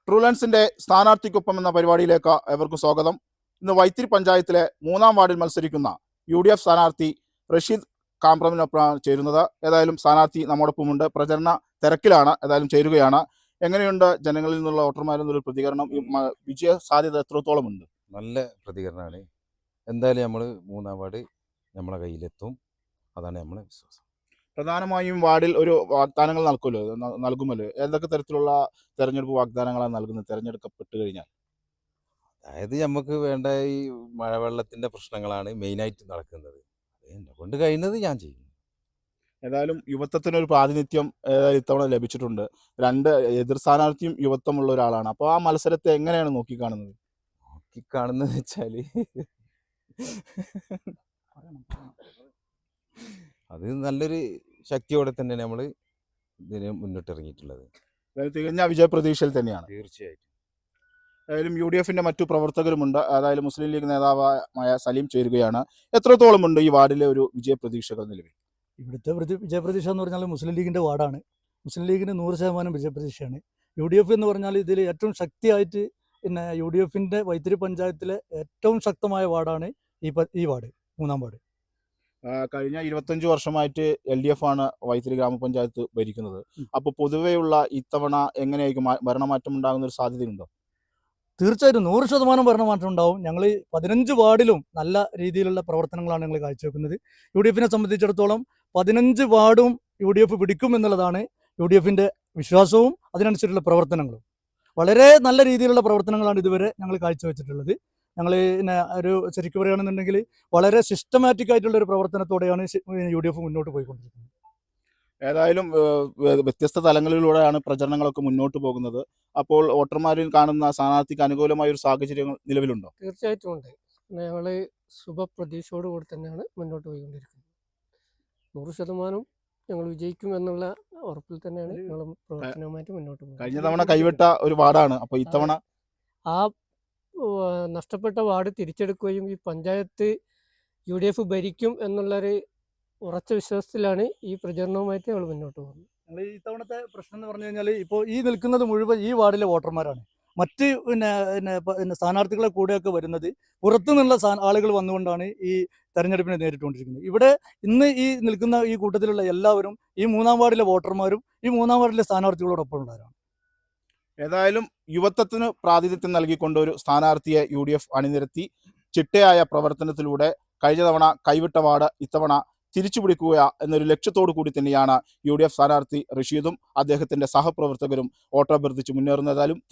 ട്രൂലൻസിന്റെ സ്ഥാനാർത്ഥിക്കൊപ്പം എന്ന പരിപാടിയിലേക്ക് എവർക്കും സ്വാഗതം. ഇന്ന് വൈത്തിരി പഞ്ചായത്തിലെ 3-ാം വാർഡിൽ മത്സരിക്കുന്ന UDF സ്ഥാനാർത്ഥി റഷീദ് കാമ്പ്രമിനൊപ്പമാണ് ചേരുന്നത്. ഏതായാലും സ്ഥാനാർത്ഥി നമ്മോടൊപ്പമുണ്ട്. പ്രചരണ തിരക്കിലാണ്, ഏതായാലും ചേരുകയാണ്. എങ്ങനെയുണ്ട് ജനങ്ങളിൽ നിന്നുള്ള വോട്ടർമാരിൽ നിന്നൊരു പ്രതികരണം? വിജയ സാധ്യത എത്രത്തോളം ഉണ്ട്? നല്ല പ്രതികരണമാണ്. എന്തായാലും നമ്മൾ 3-ാം വാർഡ് നമ്മളെ കയ്യിലെത്തും, അതാണ് നമ്മളെ വിശ്വാസം. പ്രധാനമായും വാർഡിൽ ഒരു വാഗ്ദാനങ്ങൾ നൽകുമല്ലോ. ഏതൊക്കെ തരത്തിലുള്ള തെരഞ്ഞെടുപ്പ് വാഗ്ദാനങ്ങളാണ് നൽകുന്നത് തെരഞ്ഞെടുക്കപ്പെട്ട് കഴിഞ്ഞാൽ? അതായത് നമുക്ക് വേണ്ട ഈ മഴവെള്ളത്തിൻ്റെ പ്രശ്നങ്ങളാണ് മെയിനായിട്ട് നടക്കുന്നത്. എന്നെ കൊണ്ട് കഴിയുന്നത് ഞാൻ ചെയ്യും. ഏതായാലും യുവത്വത്തിനൊരു പ്രാതിനിധ്യം ഇത്തവണ ലഭിച്ചിട്ടുണ്ട്. എതിർ സ്ഥാനാർത്ഥിയും യുവത്വമുള്ള ഒരാളാണ്. അപ്പോൾ ആ മത്സരത്തെ എങ്ങനെയാണ് നോക്കിക്കാണുന്നത്? നോക്കിക്കാണുന്നത് വെച്ചാൽ അത് നല്ലൊരു ശക്തിയോടെ തന്നെയാണ് നമ്മൾ ഇതിന് മുന്നിട്ടിറങ്ങിയിട്ടുള്ളത്. തികഞ്ഞ വിജയപ്രതീക്ഷയിൽ തന്നെയാണ്. തീർച്ചയായിട്ടും. ഏതായാലും UDFന്റെ മറ്റു പ്രവർത്തകരുമുണ്ട്. അതായത് മുസ്ലിം ലീഗ് നേതാവായ സലീം ചേരുകയാണ്. എത്രത്തോളമുണ്ട് ഈ വാർഡിലെ ഒരു വിജയപ്രതീക്ഷകൾ നിലവിൽ? ഇവിടുത്തെ വിജയപ്രതീക്ഷ എന്ന് പറഞ്ഞാൽ മുസ്ലിം ലീഗിൻ്റെ വാർഡാണ്. മുസ്ലിം ലീഗിന് 100% വിജയപ്രതീക്ഷയാണ്. UDF എന്ന് പറഞ്ഞാൽ ഇതിൽ ഏറ്റവും ശക്തിയായിട്ട് പിന്നെ UDFന്റെ വൈത്തിരി പഞ്ചായത്തിലെ ഏറ്റവും ശക്തമായ വാർഡാണ് ഈ വാർഡ്, 3-ാം വാർഡ്. കഴിഞ്ഞ 25 വർഷമായിട്ട് LDF ആണ് വൈത്തിരി ഗ്രാമപഞ്ചായത്ത് ഭരിക്കുന്നത്. അപ്പോൾ പൊതുവെയുള്ള ഇത്തവണ എങ്ങനെയായിരിക്കും ഭരണമാറ്റം ഉണ്ടാകുന്ന ഒരു സാധ്യതയുണ്ടോ? തീർച്ചയായിട്ടും 100% ഭരണമാറ്റം ഉണ്ടാവും. ഞങ്ങൾ 15 വാർഡിലും നല്ല രീതിയിലുള്ള പ്രവർത്തനങ്ങളാണ് ഞങ്ങൾ കാഴ്ചവെക്കുന്നത്. UDFനെ സംബന്ധിച്ചിടത്തോളം 15 വാർഡും UDF പിടിക്കും എന്നുള്ളതാണ് UDFന്റെ വിശ്വാസവും അതിനനുസരിച്ചുള്ള പ്രവർത്തനങ്ങളും. വളരെ നല്ല രീതിയിലുള്ള പ്രവർത്തനങ്ങളാണ് ഇതുവരെ ഞങ്ങൾ കാഴ്ചവെച്ചിട്ടുള്ളത്. ഞങ്ങൾ ഒരു ശരിക്കും പറയുകയാണെന്നുണ്ടെങ്കിൽ വളരെ സിസ്റ്റമാറ്റിക് ആയിട്ടുള്ള ഒരു പ്രവർത്തനത്തോടെയാണ് UDF മുന്നോട്ട് പോയിക്കൊണ്ടിരിക്കുന്നത്. ഏതായാലും വ്യത്യസ്ത തലങ്ങളിലൂടെയാണ് പ്രചരണങ്ങളൊക്കെ മുന്നോട്ട് പോകുന്നത്. അപ്പോൾ വോട്ടർമാരിൽ കാണുന്ന സ്ഥാനാർത്ഥിക്ക് അനുകൂലമായ ഒരു സാഹചര്യങ്ങൾ നിലവിലുണ്ടോ? തീർച്ചയായിട്ടും ഉണ്ട്. ഞങ്ങൾ ശുഭപ്രതീക്ഷയോടുകൂടി തന്നെയാണ് മുന്നോട്ട് പോയിക്കൊണ്ടിരിക്കുന്നത്. 100% ഞങ്ങൾ വിജയിക്കും എന്നുള്ള ഉറപ്പിൽ തന്നെയാണ് ഞങ്ങൾ പ്രവർത്തനവുമായിട്ട് മുന്നോട്ട് പോകുന്നത്. കഴിഞ്ഞ തവണ കൈവിട്ട ഒരു വാർഡാണ്. അപ്പോൾ ഇത്തവണ ആ നഷ്ടപ്പെട്ട വാർഡ് തിരിച്ചെടുക്കുകയും ഈ പഞ്ചായത്ത് UDF ഭരിക്കും എന്നുള്ളൊരു ഉറച്ച വിശ്വാസത്തിലാണ് ഈ പ്രചരണവുമായിട്ട് ഞങ്ങൾ മുന്നോട്ട് പോകുന്നത്. ഞങ്ങൾ ഇത്തവണത്തെ പ്രശ്നം എന്ന് പറഞ്ഞു കഴിഞ്ഞാൽ ഇപ്പോൾ ഈ നിൽക്കുന്നത് മുഴുവൻ ഈ വാർഡിലെ വോട്ടർമാരാണ്. മറ്റ് സ്ഥാനാർത്ഥികളെ കൂടെയൊക്കെ വരുന്നത് പുറത്തു നിന്നുള്ള ആളുകൾ വന്നുകൊണ്ടാണ് ഈ തെരഞ്ഞെടുപ്പിനെ നേരിട്ടുകൊണ്ടിരിക്കുന്നത്. ഇവിടെ ഇന്ന് ഈ നിൽക്കുന്ന ഈ കൂട്ടത്തിലുള്ള എല്ലാവരും ഈ 3-ാം വാർഡിലെ വോട്ടർമാരും ഈ 3-ാം വാർഡിലെ സ്ഥാനാർത്ഥികളോടൊപ്പം ഉള്ളവരാണ്. ഏതായാലും യുവത്വത്തിന് പ്രാതിനിധ്യം നൽകിക്കൊണ്ട് ഒരു സ്ഥാനാർത്ഥിയെ UDF അണിനിരത്തി ചിട്ടയായ പ്രവർത്തനത്തിലൂടെ കഴിഞ്ഞ തവണ കൈവിട്ട വാർഡ് ഇത്തവണ തിരിച്ചുപിടിക്കുക എന്നൊരു ലക്ഷ്യത്തോടു കൂടി തന്നെയാണ് UDF സ്ഥാനാർത്ഥി റഷീദും അദ്ദേഹത്തിന്റെ സഹപ്രവർത്തകരും വോട്ടഭ്യർത്ഥിച്ച് മുന്നേറുന്നതായാലും